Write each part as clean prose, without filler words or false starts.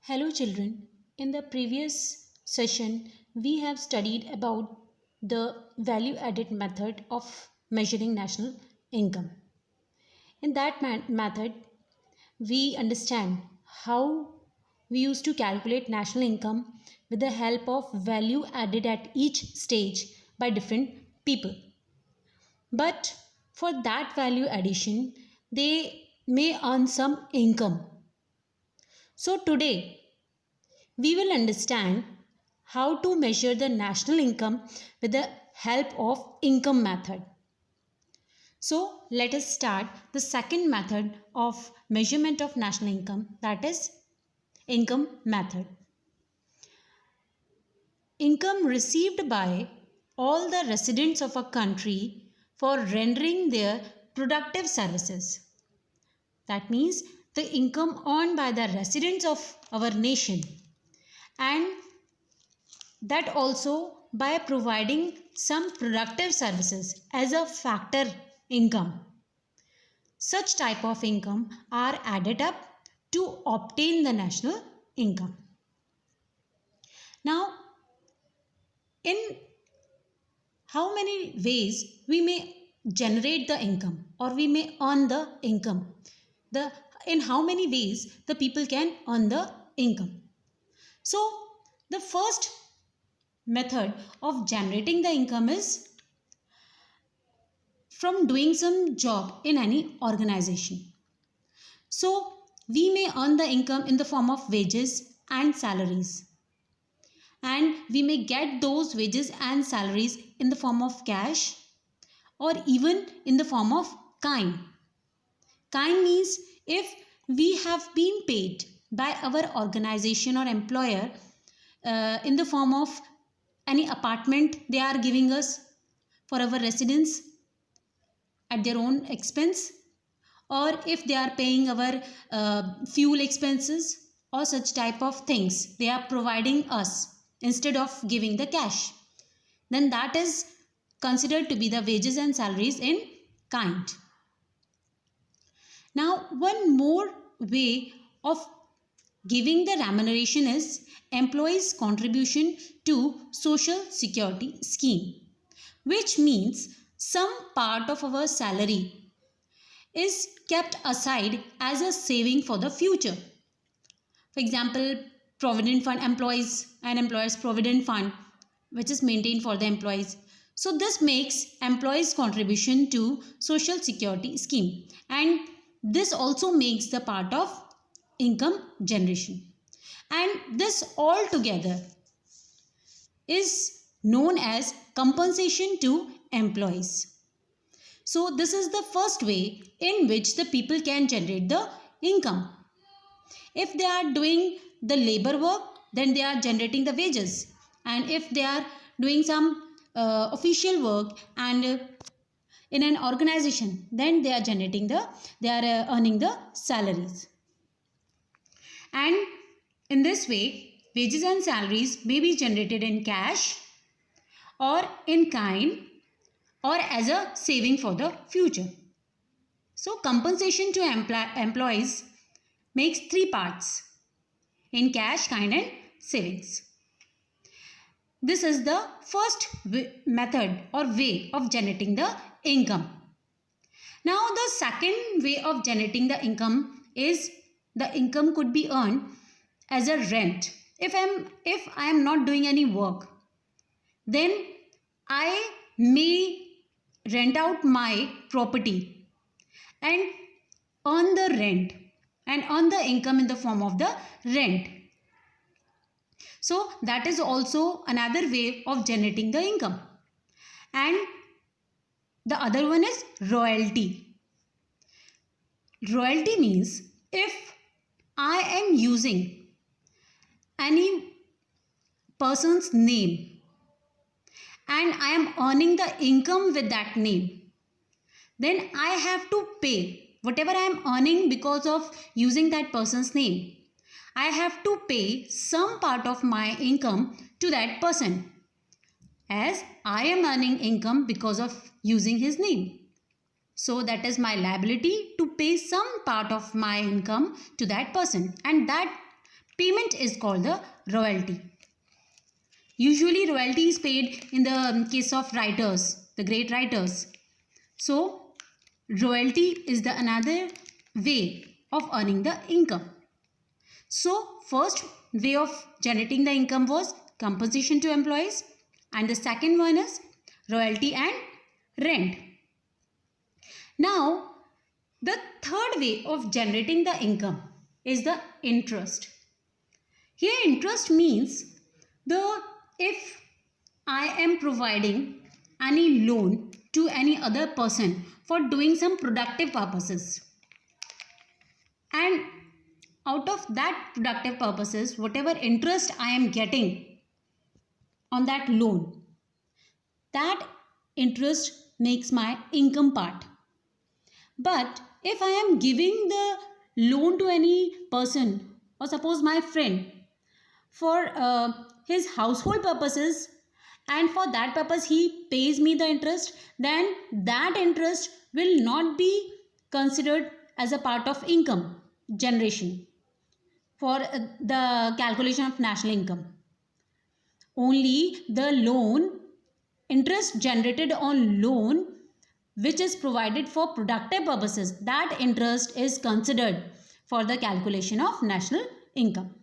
Hello children. In the previous session, we have studied about the value added method of measuring national income. In that method, we understand how we used to calculate national income with the help of value added at each stage by different people. But for that value addition, they may earn some income. So today, we will understand how to measure the national income with the help of income method. So let us start the second method of measurement of national income, that is income method. Income received by all the residents of a country for rendering their productive services. That means the income earned by the residents of our nation, and that also by providing some productive services as a factor income. Such type of income are added up to obtain the national income. Now, in how many ways we may generate the income or we may earn the income? In how many ways the people can earn the income? So, the first method of generating the income is from doing some job in any organization. So, we may earn the income in the form of wages and salaries. And we may get those wages and salaries in the form of cash or even in the form of kind. Kind means if we have been paid by our organization or employer in the form of any apartment they are giving us for our residence at their own expense, or if they are paying our fuel expenses or such type of things they are providing us instead of giving the cash, then that is considered to be the wages and salaries in kind. Now, one more way of giving the remuneration is employees' contribution to social security scheme, which means some part of our salary is kept aside as a saving for the future. For example, provident fund, employees and employers provident fund, which is maintained for the employees. So this makes employees contribution to social security scheme, and this also makes the part of income generation, and this all together is known as compensation to employees. So this is the first way in which the people can generate the income. If they are doing the labor work, then they are generating the wages, and if they are doing some official work and in an organization, then they are earning the salaries. And in this way, wages and salaries may be generated in cash or in kind or as a saving for the future. So compensation to employees makes three parts: in cash, kind and savings. This is the first method or way of generating the income. Now the second way of generating the income is the income could be earned as a rent. If I am not doing any work, then I may rent out my property and earn the rent and earn the income in the form of the rent. So that is also another way of generating the income. And the other one is royalty. Royalty means if I am using any person's name and I am earning the income with that name, then I have to pay whatever I am earning because of using that person's name. I have to pay some part of my income to that person, as I am earning income because of using his name. So that is my liability to pay some part of my income to that person, and that payment is called the royalty. Usually royalty is paid in the case of writers, the great writers. So royalty is the another way of earning the income. So first way of generating the income was compensation to employees, and the second one is royalty and rent. Now the third way of generating the income is the interest. Here interest means if I am providing any loan to any other person for doing some productive purposes, and out of that productive purposes, whatever interest I am getting on that loan, that interest makes my income part. But if I am giving the loan to any person, or suppose my friend, for his household purposes, and for that purpose he pays me the interest, then that interest will not be considered as a part of income generation for the calculation of national income. Only the loan, interest generated on loan which is provided for productive purposes, that interest is considered for the calculation of national income.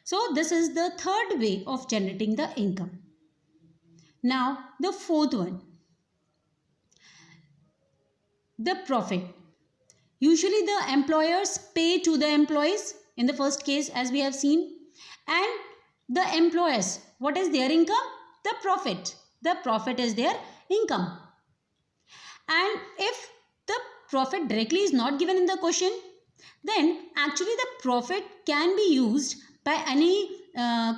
So this is the third way of generating the income. Now the fourth one, the profit. Usually the employers pay to the employees in the first case, as we have seen, and the employers, what is their income? The profit. The profit is their income. And if the profit directly is not given in the question, then actually the profit can be used by any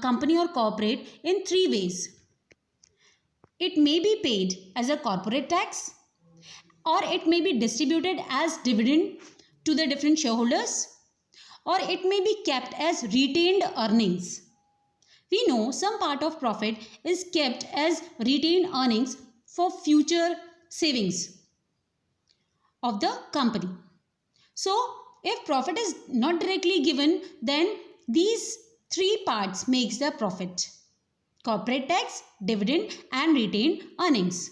company or corporate in three ways. It may be paid as a corporate tax, or it may be distributed as dividend to the different shareholders, or it may be kept as retained earnings. We know some part of profit is kept as retained earnings for future savings of the company. So if profit is not directly given, then these three parts makes the profit: corporate tax, dividend and retained earnings.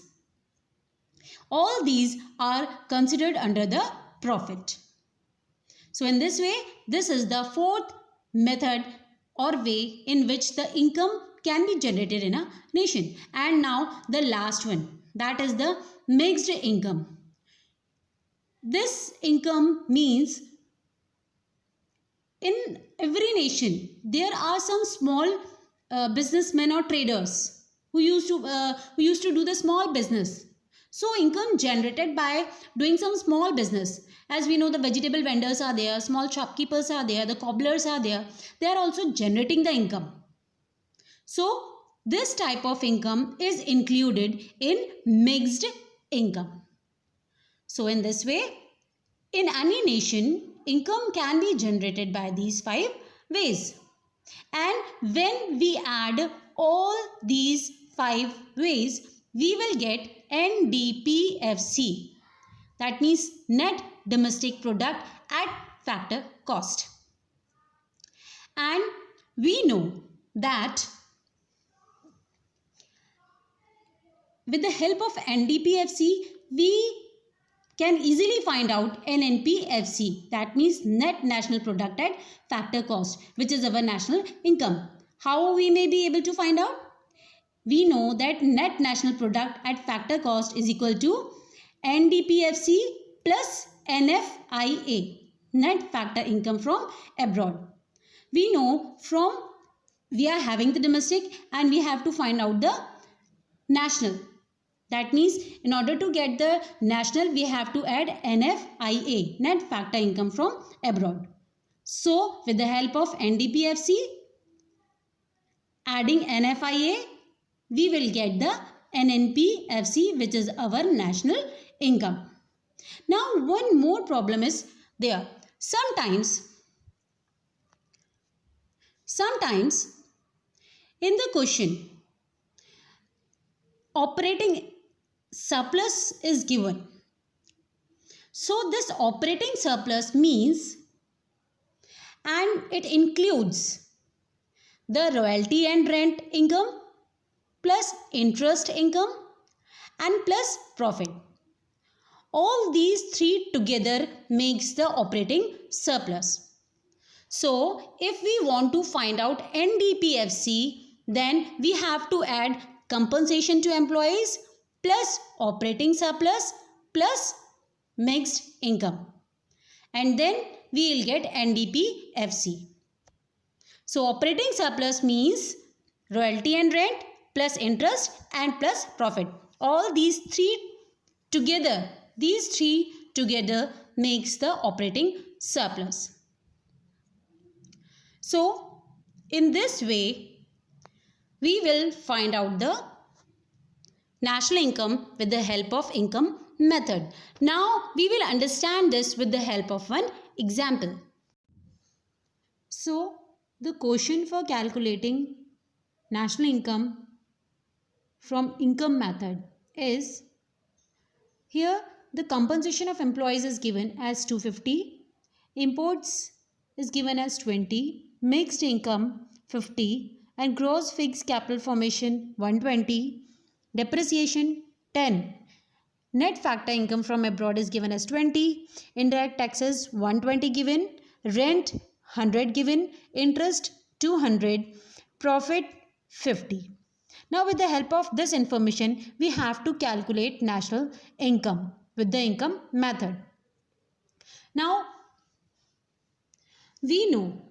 All these are considered under the profit. So in this way, this is the fourth method or way in which the income can be generated in a nation. And now the last one, that is the mixed income. This income means in every nation there are some small businessmen or traders who used to do the small business. So income generated by doing some small business. As we know, the vegetable vendors are there, small shopkeepers are there, the cobblers are there. They are also generating the income. So this type of income is included in mixed income. So in this way, in any nation, income can be generated by these 5 ways. And when we add all these 5 ways, we will get NDPFC. That means net domestic product at factor cost. And we know that with the help of NDPFC, we can easily find out NNPFC. That means net national product at factor cost, which is our national income. How we may be able to find out? We know that net national product at factor cost is equal to NDPFC plus NFIA, net factor income from abroad. We know we are having the domestic and we have to find out the national. That means in order to get the national, we have to add NFIA, net factor income from abroad. So with the help of NDPFC, adding NFIA, we will get the NNPFC, which is our national income. Now one more problem is there. Sometimes in the question, operating surplus is given. So this operating surplus means, and and it includes the royalty and rent income plus interest income and plus profit. All these three together makes the operating surplus. So if we want to find out NDPFC, then we have to add compensation to employees plus operating surplus plus mixed income, and then we will get NDPFC. So operating surplus means royalty and rent plus interest and plus profit. All these three together makes the operating surplus. So in this way we will find out the national income with the help of income method. Now we will understand this with the help of one example. So the question for calculating national income from income method is, here the compensation of employees is given as 250, imports is given as 20, mixed income 50, and gross fixed capital formation 120, depreciation 10, net factor income from abroad is given as 20, indirect taxes 120 given, rent 100 given, interest 200, profit 50. Now with the help of this information we have to calculate national income with the income method. Now we know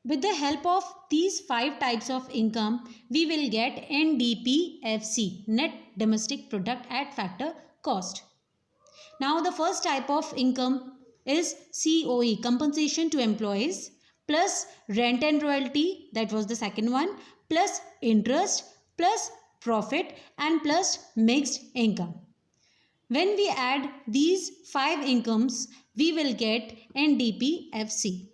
with the help of these 5 types of income we will get NDPFC, net domestic product at factor cost. Now the first type of income is COE, compensation to employees, plus rent and royalty, that was the second one, plus interest, plus profit, and plus mixed income. When we add these 5 incomes, we will get NDPFC.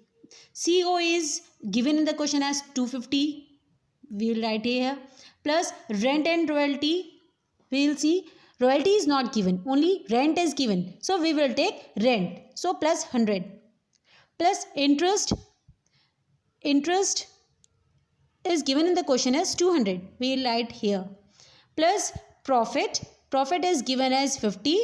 CO is given in the question as 250, we will write here, plus rent and royalty, we will see royalty is not given, only rent is given, so we will take rent, so plus 100, plus interest is given in the question as 200, we will write here, plus profit is given as 50,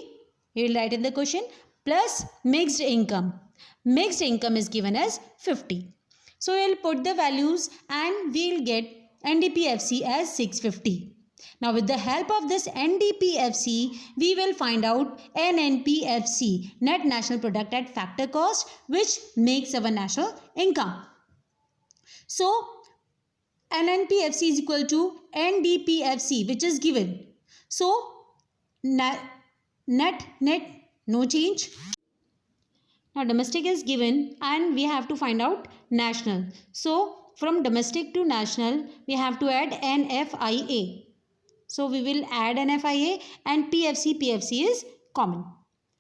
we will write in the question, plus mixed income is given as 50. So we will put the values and we will get NDPFC as 650. Now with the help of this NDPFC, we will find out NNPFC, net national product at factor cost, which makes our national income. So NNPFC is equal to NDPFC, which is given. So net, no change. Now domestic is given and we have to find out national. So from domestic to national, we have to add NFIA. So we will add NFIA and PFC is common.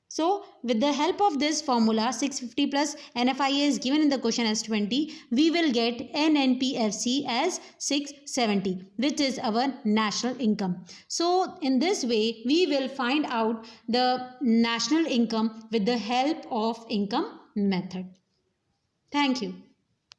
So with the help of this formula, 650 plus NFIA is given in the question as 20, we will get NNPFC as 670, which is our national income. So in this way, we will find out the national income with the help of income method. Thank you.